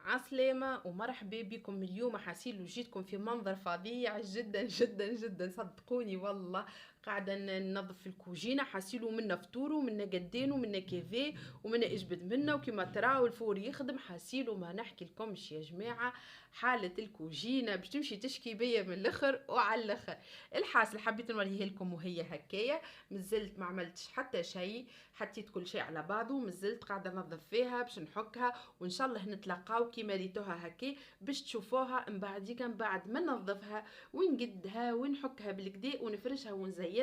عسلامة ومرحبا بكم. اليوم حاسيلو جيتكم في منظر فظيع جدا جدا جدا، صدقوني والله. قاعدة ننظف الكوجينة، حاسيلو منا فطور ومنا قدين ومنا كيفي ومنا اجبد منا، وكما تراو الفور يخدم. حاسيلو ما نحكي لكمش يا جماعة، حالة الكوجينة باش تمشي تشكي بيا من الاخر وعلى الاخر. الحاصل حبيت نوريه لكم وهي هكايا. مازلت ما عملتش حتى شيء، حطيت كل شيء على بعضه، مازلت قاعدة ننظف فيها باش نحكها، وان شاء الله نتلاقاو كيما ريتوها هكي باش تشوفوها من بعد ما ننظفها ونقدها ونحكها بالكدا ونفرشها ونزينها.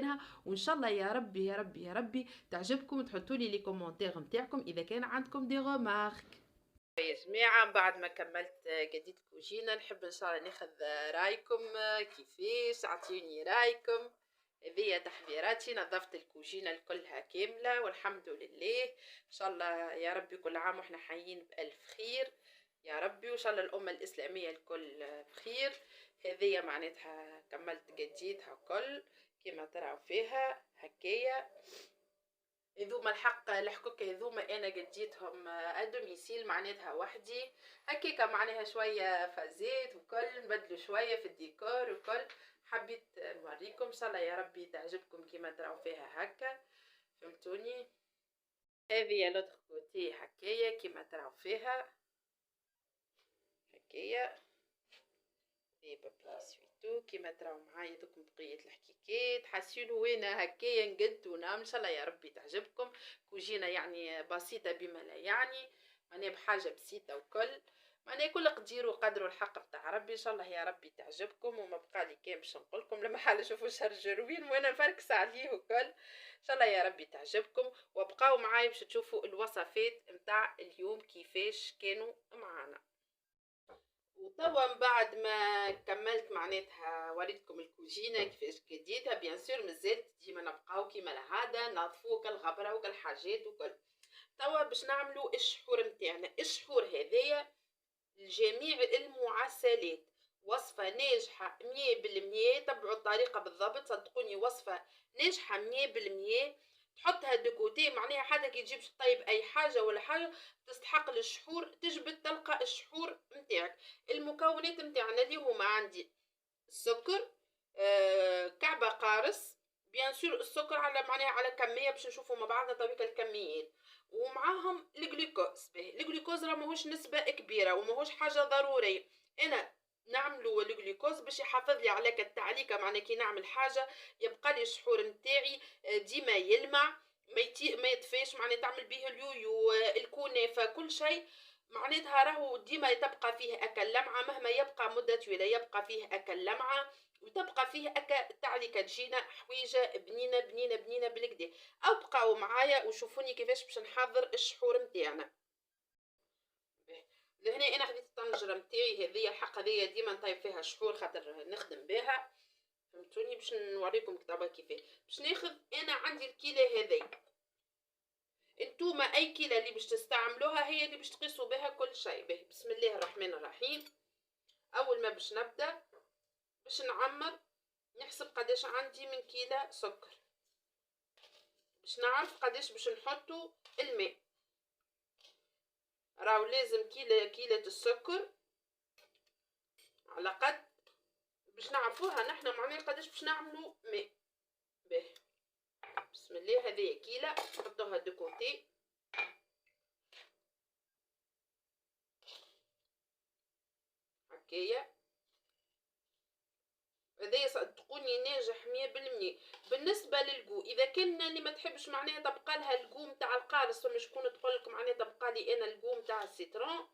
وان شاء الله يا ربي يا ربي يا ربي تعجبكم، تحطوا لي كومونتير نتاعكم اذا كان عندكم دي غومارك. يا جماعة بعد ما كملت قديت كوجينة، نحب ان شاء الله ناخذ رايكم كيفاش، اعطيوني رايكم. هذه تحضيراتي، نظفت الكوجينة كلها كاملة والحمد لله. ان شاء الله يا ربي كل عام واحنا حيين بألف خير يا ربي، وان شاء الله الأمة الإسلامية الكل بخير. هذه معناتها كملت قديتها كل كما تراو فيها هكايا. هذوما الحقوق هذوما انا قديتهم ادوميسيل معناتها وحدي هكاكا، معناها شويه فازيت وكل نبدلوا شويه في الديكور وكل. حبيت نوريكم ان شاء الله يا ربي تعجبكم كيما تراو فيها هكا، فهمتوني. هذه لوتر كوتي هكايا كيما تراو فيها هكايا، دي بابي سويتو كيما تراو معايا. دوكم بقية الحكيكات حاسيلو وين هكايا نقد ونعمل ان شاء الله يا ربي تعجبكم. كوجينة يعني بسيطة بما لا يعني، معناها بحاجة بسيطة وكل، معناها كل قدير وقدر الحق بتاع ربي. ان شاء الله يا ربي تعجبكم. وما بقى لي كان باش نقولكم لما حال شوفوا شهر جروين وانا نفركس عليه وكل. ان شاء الله يا ربي تعجبكم، وابقاو معايا باش تشوفوا الوصفات متاع اليوم كيفاش كانوا معانا. وتوا من بعد ما كملت معناتها وريتكم الكوجينه كيفاش كديتها، بيان سور مازالت ديما نبقاو كيما العاده نظفو كالغبره وكالحاجات وكل. توا باش نعملو الشحور متاعنا. الشحور هذايا لجميع المعسلات، وصفة ناجحة 100%. تبعوا الطريقة بالضبط، صدقوني وصفة ناجحة 100%. تحطها دكوتي معناها حتى كي تجيبش طيب اي حاجة ولا حاجة تستحق للشحور، تجبد تلقى الشحور متاعك. المكونات متاعنا اللي هما عندي السكر، كعبة قارص، بيان سور السكر على معناها على كمية باش نشوفوا مع بعضنا طريقة الكميات. ومعاهم الجلوكوز. الجلوكوز راه ماهوش نسبة كبيرة وماهوش حاجة ضرورية. انا نعملوا الجلوكوز باش يحافظ لي على التعليكة، معناها كي نعمل حاجة يبقى لي الشحور نتاعي ديما يلمع ما يطفيش، معناها تعمل به اليويو الكنافة كل شيء معناتها راهو ديما تبقى فيه اكل لمعة، مهما يبقى مدة طويلة يبقى فيه اكل لمعة، وتبقى فيه اكا تعليكة تجينا حويجة بنينة بنينة بنينة بالكدا. او بقاو معايا وشوفوني كيفاش باش نحضر الشحور متاعنا. لهنا انا خديت الطنجرة متاعي هذيا، الحق هذيا ديما نطيب فيها شحور خاطر نخدم بها، فهمتوني. باش نوريكم كتابة كيفاه باش ناخذ. انا عندي الكيلة هذي، انتوما اي كيلة اللي باش تستعملوها هي اللي باش تقيسوا بها كل شيء به. بسم الله الرحمن الرحيم. اول ما باش نبدا باش نعمر، نحسب قداش عندي من كيلة سكر باش نعرف قداش باش نحطوا الماء. راهو لازم كيلة السكر على قد باش نعرفوها نحنا معناها قداش باش نعملوا ماء به. بسم الله هذه كيلة نحطوها دو كوتي هكايا. هذايا صدقوني ناجح 100%. بالنسبه للجو اذا كان اللي ما تحبش معناها تبقى لها الجو نتاع القارص، فما شكون تقول لك معناها تبقى لي انا الجو نتاع السيترون،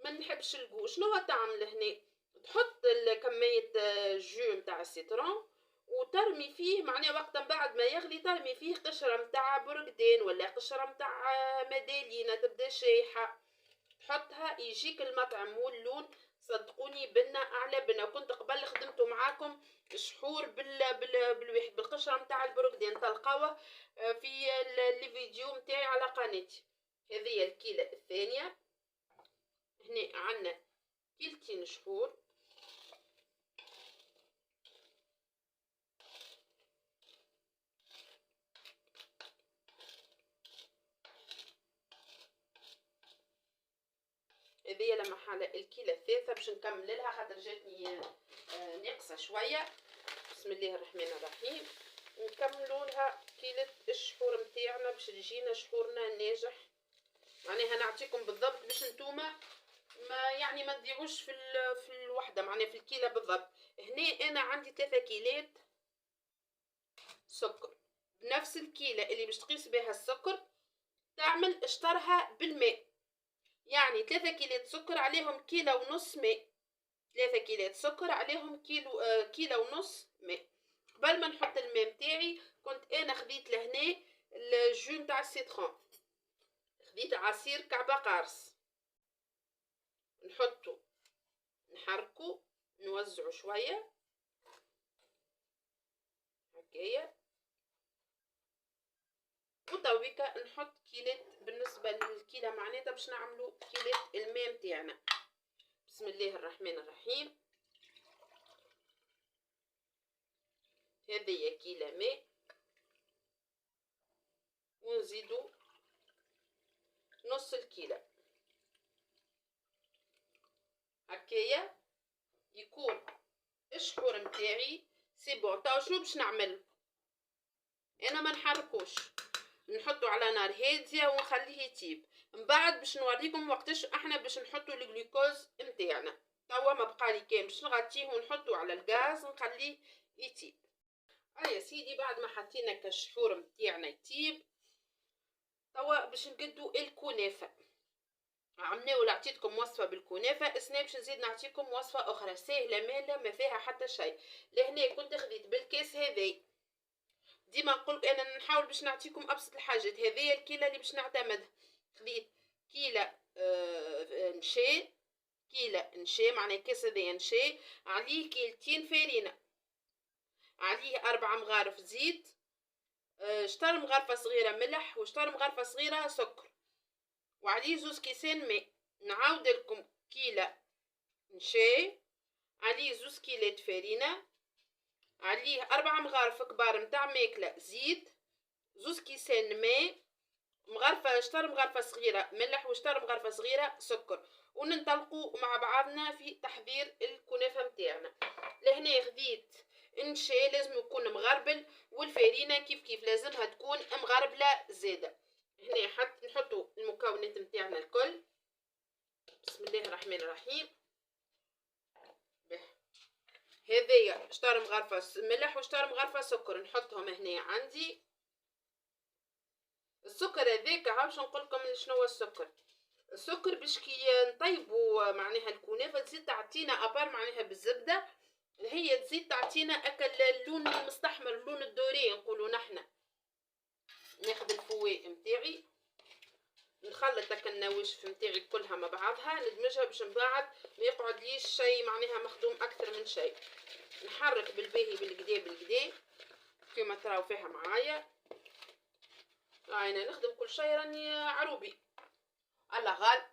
ما نحبش الجو. شنو تعمل هنا؟ تحط كميه جو نتاع السيترون وترمي فيه معناها وقت بعد ما يغلي ترمي فيه قشره نتاع برقدان ولا قشره نتاع مدالينه تبدا شايحه، تحطها يجيك المطعم واللون صدقوني بنا اعلى بنا. كنت قبل خدمته معاكم شحور بالواحد بالقشره نتاع البرقدان، تلقاوه في الفيديو نتاعي على قناتي. هذه الكيلة الثانية. هنا عندنا كيلتين شحور، هذه لما حالة الكيلة الثالثة باش نكمل لها خاطر جاتني ناقصة شوية. بسم الله الرحمن الرحيم. نكملوا لها كيلة الشحور نتاعنا باش تجينا شحورنا ناجح. معناها نعطيكم بالضبط باش نتوما ما يعني ما تضيعوش في الوحدة، معناها في الكيلة بالضبط. هنا انا عندي 3 كيلات سكر، بنفس الكيلة اللي باش تقيس بها السكر تعمل اشطرها بالماء، يعني 3 كيلات سكر عليهم كيلو ونص ماء. 3 كيلات سكر عليهم كيلو ونص ماء. قبل ما نحط الماء متاعي كنت انا خذيت لهنا الجو نتاع السيترون، خذيت عصير كعبة قارص، نحطو نحركو نوزعو شوية هكايا، وتويكا نحط كيلات بالنسبة للكيلة معناتها باش نعملو كيلات الماء متاعنا. بسم الله الرحمن الرحيم. هذه كيلة ماء ونزيدو نص الكيلة هكايا يكون الشحور متاعي سي بون. تاو شنو باش نعمل؟ انا ما نحركوش، نحطو على نار هاديه ونخليه يطيب. من بعد باش نوريكم وقتاش احنا باش نحطو الجلوكوز نتاعنا. توا ما بقالي كان باش نغطيه ونحطو على الغاز ونخليه يطيب. يا سيدي بعد ما حطينا كالشحور متاعنا يطيب، توا باش نقدو الكنافه. عملنا ولا عطيتكم وصفه بالكنافه، اسنا باش نزيد نعطيكم وصفه اخرى سهله ماله ما فيها حتى شيء. لهنا كنت خذيت بالكاس هذي، ديما نقولك انا نحاول باش نعطيكم ابسط الحاجات. هذه الكيله اللي باش نعتمدها، خذيت كيله نشا، كيله نشا معناها كاس هذايا نشا، عليه كيلتين فرينه، عليه 4 مغارف زيت، شطر مغرفه صغيره ملح وشطر مغرفه صغيره سكر، وعليه 2 كيسان ماء. نعاود لكم كيله نشا، عليه 2 كيلات فرينه، عليه 4 مغارف كبار متاع ماكله زيت، 2 كيسان ماء، مغرفه شطر مغرفه صغيره ملح وشطر مغرفه صغيره سكر، وننطلقوا مع بعضنا في تحضير الكنافه متاعنا. لهنا خذيت النشا لازم يكون مغربل، والفرينه كيف كيف لازمها تكون مغربله زاده. هنا نحطوا المكونات متاعنا الكل. بسم الله الرحمن الرحيم. هذيا شطر مغرفه ملح وشطر مغرفه سكر نحطهم هنا عندي. السكر هذاك باش نقول لكم شنو هو السكر. السكر باش كي نطيبوا معناها الكنافه تزيد تعطينا ابار معناها بالزبده، هي تزيد تعطينا اكل اللون المستحمر، اللون الدوري نقولوا نحنا. ناخذ الفواء متاعي نخلط هكا النواشف متاعي كلها مع بعضها، ندمجها باش من بعد ما يقعد ليش شيء معناها مخدوم اكثر من شيء. نحرك بالباهي بالكدا بالكدا كما تراو فيها معايا. انا نخدم كل شيء راني عروبي على غال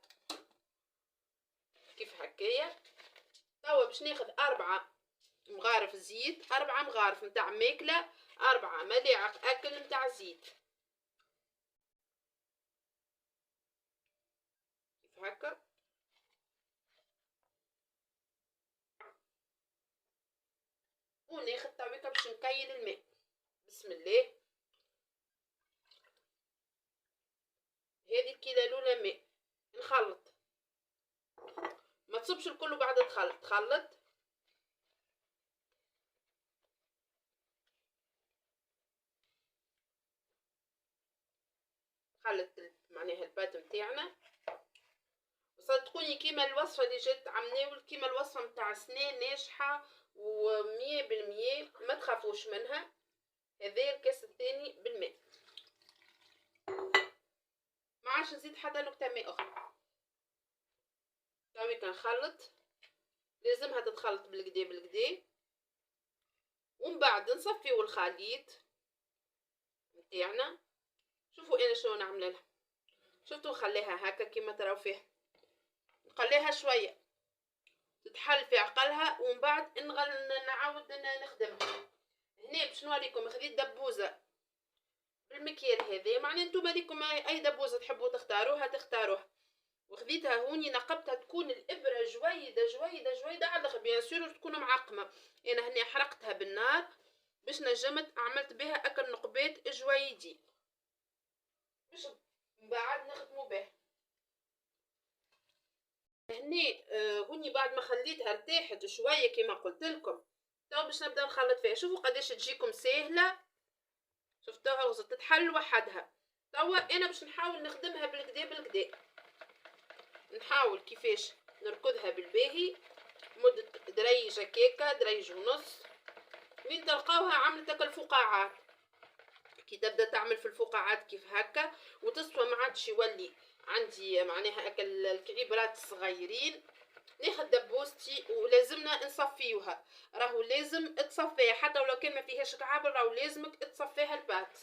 كيف هكايا. توا باش ناخذ 4 مغارف زيت، 4 مغارف نتاع ماكله، 4 ملاعق اكل نتاع زيت كيف هكا. وناخذ تويكا باش نكيل الماء. بسم الله. هذه الكيله الاولى ماء، نخلط، ما تصبش الكل بعد تخلط. خلط خلط معناها البات متاعنا. صدقوني كيما الوصفه اللي جات عملناول كيما الوصفه متاع سنان ناجحه و100%، ما تخافوش منها. هذا الكاس الثاني بالماء، ما عادش نزيد حتى نكته ماء اخرى. تويكا نخلط، لازمها تتخلط بالكدا بالكدا، ومن بعد نصفيو الخليط متاعنا. شوفوا انا شنو نعمل لها، شفتوا نخليها هكا كيما تراو فيها، نخليها شويه تتحل في عقلها، ومن بعد نعاود نخدمها. هنا باش نوريكم خذيت دبوزه بالمكيال هذا، معناه نتوما ليكم اي دبوزه تحبوا تختاروها. وخذيتها هوني نقبتها، تكون الابره جويده جويده جويده على الاخر، بيان سور تكون معقمه. انا هني حرقتها بالنار باش نجمت عملت بها اكل نقبات جويدي باش من بعد نخدمو به. هني هوني بعد ما خليتها ارتاحت شويه كما قلت لكم، تو باش نبدا نخلط فيها. شوفوا قداش تجيكم ساهله، شفتوها وصلت تتحل وحدها. توا انا باش نحاول نخدمها بالكدا بالكدا، نحاول كيفاش نركضها بالباهي مدة دريج هكاكا، دريج ونص، وين تلقاوها عملت هكا الفقاعات. كي تبدا تعمل في الفقاعات كيف هكا وتصفى، ما عادش يولي عندي معناها هكا الكعيبرات الصغيرين. ناخذ دبوستي ولازمنا نصفيوها، راهو لازم تصفيها حتى ولو كان ما فيهاش كعابر، راهو لازمك تصفيها البات.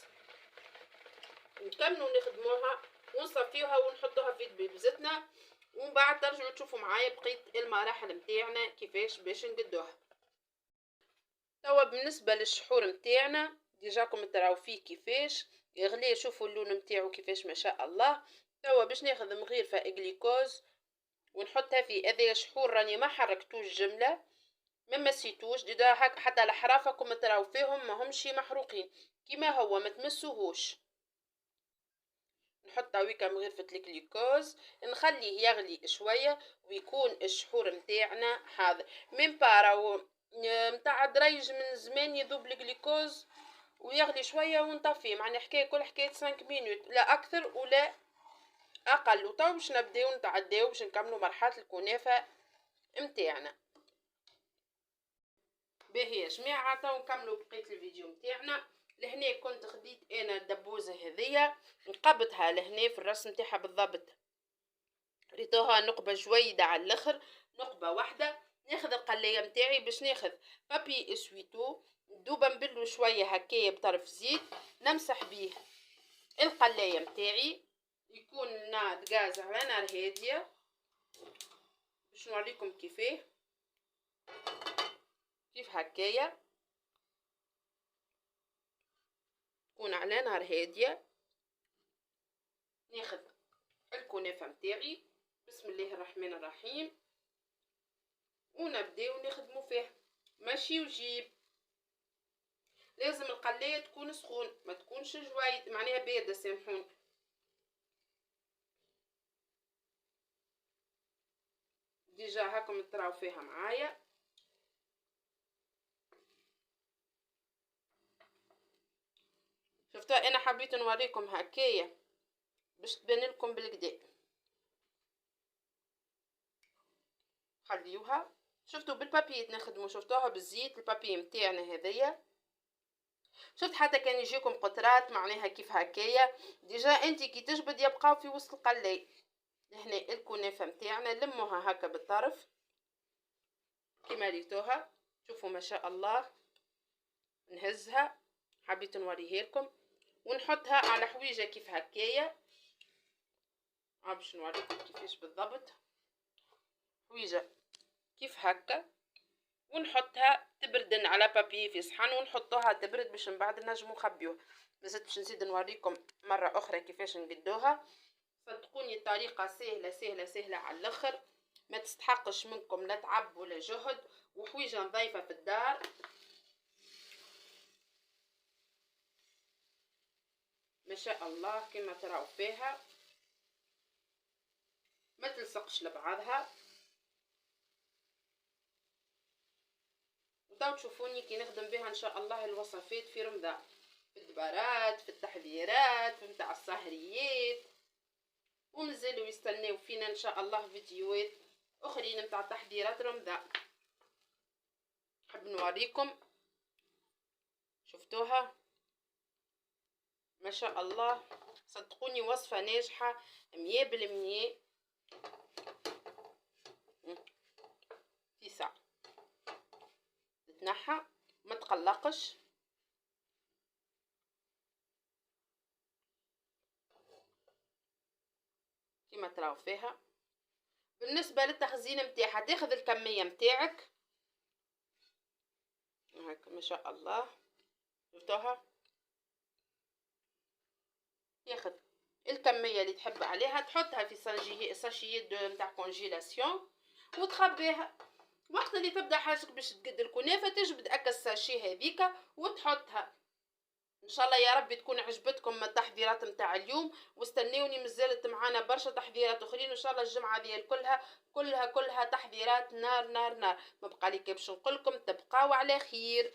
نكملوا نخدموها ونصفيوها ونحطوها في بيبزتنا، ومن بعد ترجعوا تشوفوا معايا بقية المراحل متاعنا كيفاش باش نقدوها. توا بالنسبة للشحور متاعنا ديجاكم تراو فيه كيفاش يغلي، شوفوا اللون متاعو كيفاش ما شاء الله. توا باش ناخذ مغيرفة اغليكوز ونحطها فيه. هذا شحور راني ما حركتوش جملة، ما مسيتوش ديجا هكا، حتى الحرافة كما تراو فيهم ما همشي محروقين كيما هو، ما تمسوهوش. نحط هاويكا مغرفة الجليكوز، نخليه يغلي شوية ويكون الشحور متاعنا حاضر. من باراو متاع دريج من زمان يذوب الجليكوز ويغلي شوية ونطفيه، معنى حكاية كل حكاية 5 مينوت لا أكثر ولا أقل. وطو باش نبداو نتعداو باش نكملو مرحلة الكنافة متاعنا. باهي يا جماعة، تو نكملو بقية الفيديو متاعنا. لهنا كنت خديت انا الدبوزة هذيا نقبتها لهنا في الراس متاعها بالضبط، ريتوها نقبة جويدة على الاخر، نقبة واحدة. ناخذ القلاية متاعي باش ناخذ بابي اسويتو دوبا نبلو شوية هكايا بطرف زيت، نمسح بيه القلاية متاعي، يكون النار غاز على نار هادية باش نوريكم كيف هكايا، تكون على نار هادية. ناخذ الكنافة متاعي بسم الله الرحمن الرحيم ونبداو نخدمو فيها. ماشي وجيب، لازم القلاية تكون سخون ما تكونش جويد معناها باردة، سامحوني. ديجا هاكم تراو فيها معايا. شفتوا انا حبيت نوريكم هكايا باش تبان لكم بالكدا. خليوها. شفتوا بالبابي نخدمو، شفتوها بالزيت البابي متاعنا هذيا. شفت حتى كان يجيكم قطرات معناها كيف هكايا، ديجا انت كي تجبد يبقاو في وسط القلاي. هنا الكنافه متاعنا لموها هكا بالطرف كيما ريتوها، شوفوا ما شاء الله. نهزها، حبيت نوريها لكم ونحطها على حويجه كيف هكايا. باش نوريكم كيفاش بالضبط، حويجه كيف هكا، ونحطها تبردن على بابي في صحن ونحطوها تبرد باش من بعد نجمو نخبيوها. مازلت باش نزيد نوريكم مره اخرى كيفاش نقدوها. صدقوني الطريقه سهله سهله سهله على الاخر، ما تستحقش منكم لا تعب ولا جهد، وحويجه نظيفه في الدار. ما شاء الله كما تراو فيها ما تلصقش لبعضها. وتو تشوفوني كي نخدم بها ان شاء الله الوصفات في رمضان، في الدبارات، في التحضيرات، في متاع السهريات، ومازالوا يستناو فينا ان شاء الله فيديوهات اخرين متاع تحضيرات رمضان. نحب نوريكم، شفتوها ما شاء الله. صدقوني وصفة ناجحة 100%. في ساعة تتنحى ما تقلقش. كما تراو فيها. بالنسبة للتخزين متاعها تاخذ الكمية متاعك هكا ما شاء الله. شفتوها، ياخذ الكميه اللي تحب عليها، تحطها في ساشيات نتاع كونجيلاسيون وتخبيها. وقت اللي تبدا حاجتك باش تقد الكنافه تجبد اكا الساشي هذيك وتحطها. ان شاء الله يا ربي تكون عجبتكم التحضيرات نتاع اليوم، واستنوني مازالت معانا برشا تحضيرات اخرين وان شاء الله الجمعه دي كلها تحضيرات نار نار نار. ما بقى لي باش نقول لكم تبقاو على خير.